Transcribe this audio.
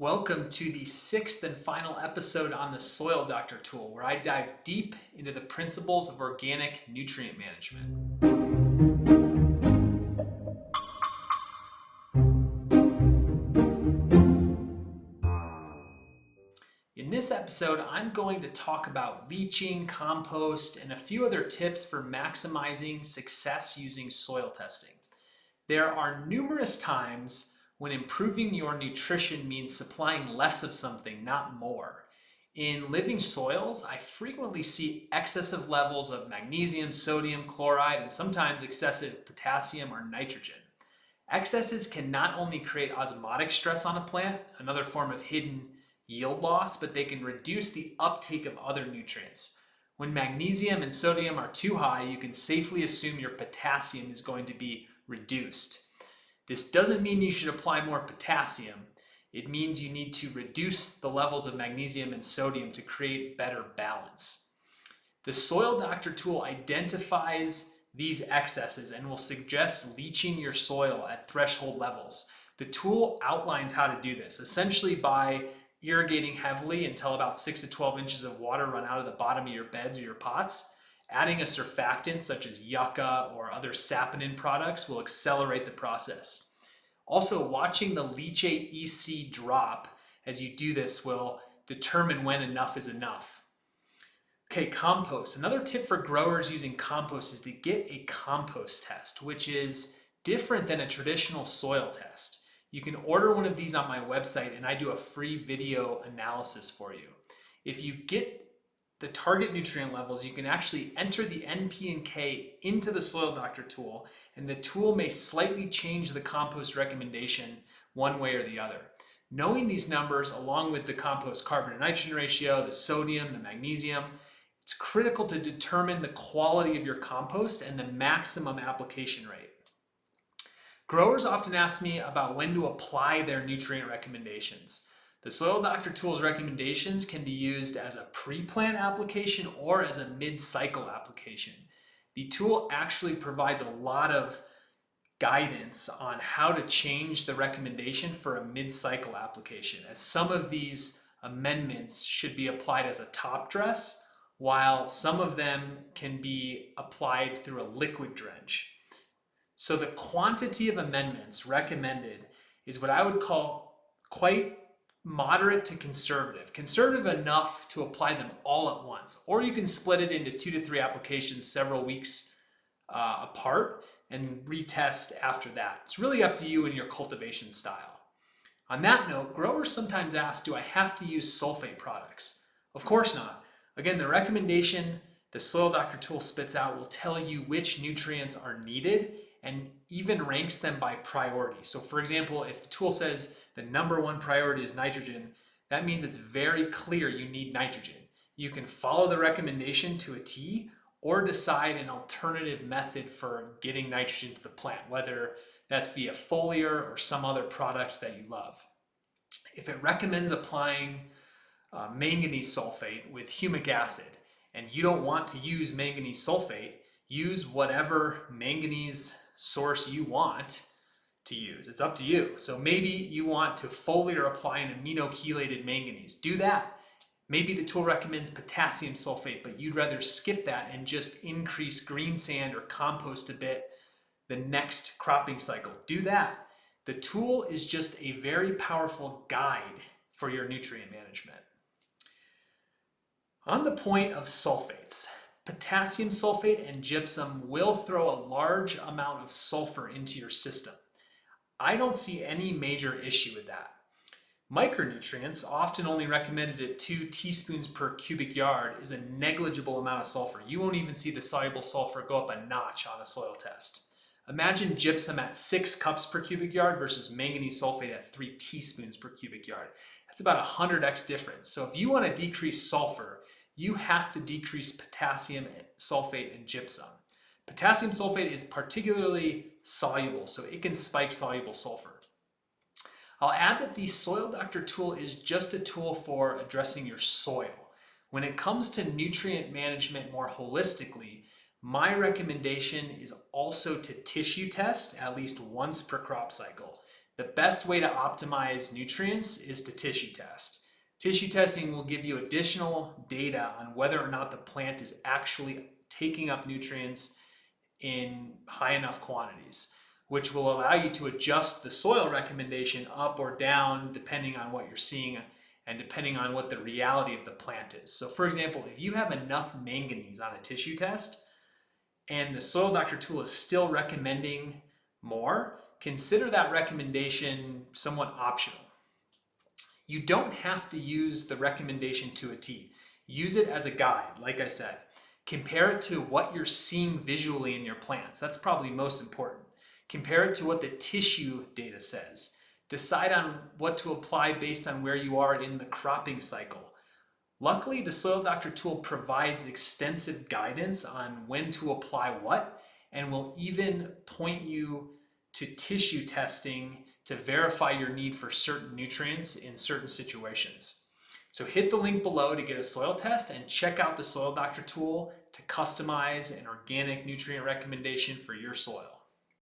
Welcome to the sixth and final episode on the Soil Doctor tool, where I dive deep into the principles of organic nutrient management. In this episode, I'm going to talk about leaching, compost, and a few other tips for maximizing success using soil testing. There are numerous times when improving your nutrition means supplying less of something, not more. In living soils, I frequently see excessive levels of magnesium, sodium, chloride, and sometimes excessive potassium or nitrogen. Excesses can not only create osmotic stress on a plant, another form of hidden yield loss, but they can reduce the uptake of other nutrients. When magnesium and sodium are too high, you can safely assume your potassium is going to be reduced. This doesn't mean you should apply more potassium. It means you need to reduce the levels of magnesium and sodium to create better balance. The Soil Doctor tool identifies these excesses and will suggest leaching your soil at threshold levels. The tool outlines how to do this, essentially by irrigating heavily until about 6 to 12 inches of water run out of the bottom of your beds or your pots. Adding a surfactant such as yucca or other saponin products will accelerate the process. Also, watching the leachate EC drop as you do this will determine when enough is enough. Okay, compost. Another tip for growers using compost is to get a compost test, which is different than a traditional soil test. You can order one of these on my website and I do a free video analysis for you. If you get the target nutrient levels, you can actually enter the NP and K into the Soil Doctor tool, and the tool may slightly change the compost recommendation one way or the other. Knowing these numbers, along with the compost carbon and nitrogen ratio, the sodium, the magnesium, it's critical to determine the quality of your compost and the maximum application rate. Growers often ask me about when to apply their nutrient recommendations. The Soil Doctor tool's recommendations can be used as a pre-plant application or as a mid-cycle application. The tool actually provides a lot of guidance on how to change the recommendation for a mid-cycle application, as some of these amendments should be applied as a top dress, while some of them can be applied through a liquid drench. So the quantity of amendments recommended is what I would call quite moderate to conservative. Conservative enough to apply them all at once, or you can split it into 2 to 3 applications several weeks apart and retest after that. It's really up to you and your cultivation style. On that note, growers sometimes ask, do I have to use sulfate products? Of course not. Again, the recommendation the Soil Doctor tool spits out will tell you which nutrients are needed and even ranks them by priority. So for example, if the tool says the number one priority is nitrogen, that means it's very clear you need nitrogen. You can follow the recommendation to a T or decide an alternative method for getting nitrogen to the plant, whether that's via foliar or some other product that you love. If it recommends applying manganese sulfate with humic acid and you don't want to use manganese sulfate, use whatever manganese source you want to use. It's up to you. So maybe you want to foliar apply an amino chelated manganese. Do that. Maybe the tool recommends potassium sulfate, but you'd rather skip that and just increase green sand or compost a bit the next cropping cycle. Do that. The tool is just a very powerful guide for your nutrient management. On the point of sulfates, potassium sulfate and gypsum will throw a large amount of sulfur into your system. I don't see any major issue with that. Micronutrients, often only recommended at 2 teaspoons per cubic yard, is a negligible amount of sulfur. You won't even see the soluble sulfur go up a notch on a soil test. Imagine gypsum at 6 cups per cubic yard versus manganese sulfate at 3 teaspoons per cubic yard. That's about 100x difference. So if you want to decrease sulfur, you have to decrease potassium sulfate and gypsum. Potassium sulfate is particularly soluble, so it can spike soluble sulfur. I'll add that the Soil Doctor tool is just a tool for addressing your soil. When it comes to nutrient management more holistically, my recommendation is also to tissue test at least once per crop cycle. the best way to optimize nutrients is to tissue test. Tissue testing will give you additional data on whether or not the plant is actually taking up nutrients in high enough quantities, which will allow you to adjust the soil recommendation up or down depending on what you're seeing and depending on what the reality of the plant is. So for example, if you have enough manganese on a tissue test and the soil doctor tool is still recommending more, consider that recommendation somewhat optional. You don't have to use the recommendation to a T. Use it as a guide, like I said. Compare it to what you're seeing visually in your plants. That's probably most important. Compare it to what the tissue data says. Decide on what to apply based on where you are in the cropping cycle. Luckily, the Soil Doctor tool provides extensive guidance on when to apply what, and will even point you to tissue testing to verify your need for certain nutrients in certain situations. So hit the link below to get a soil test and check out the Soil Doctor tool to customize an organic nutrient recommendation for your soil.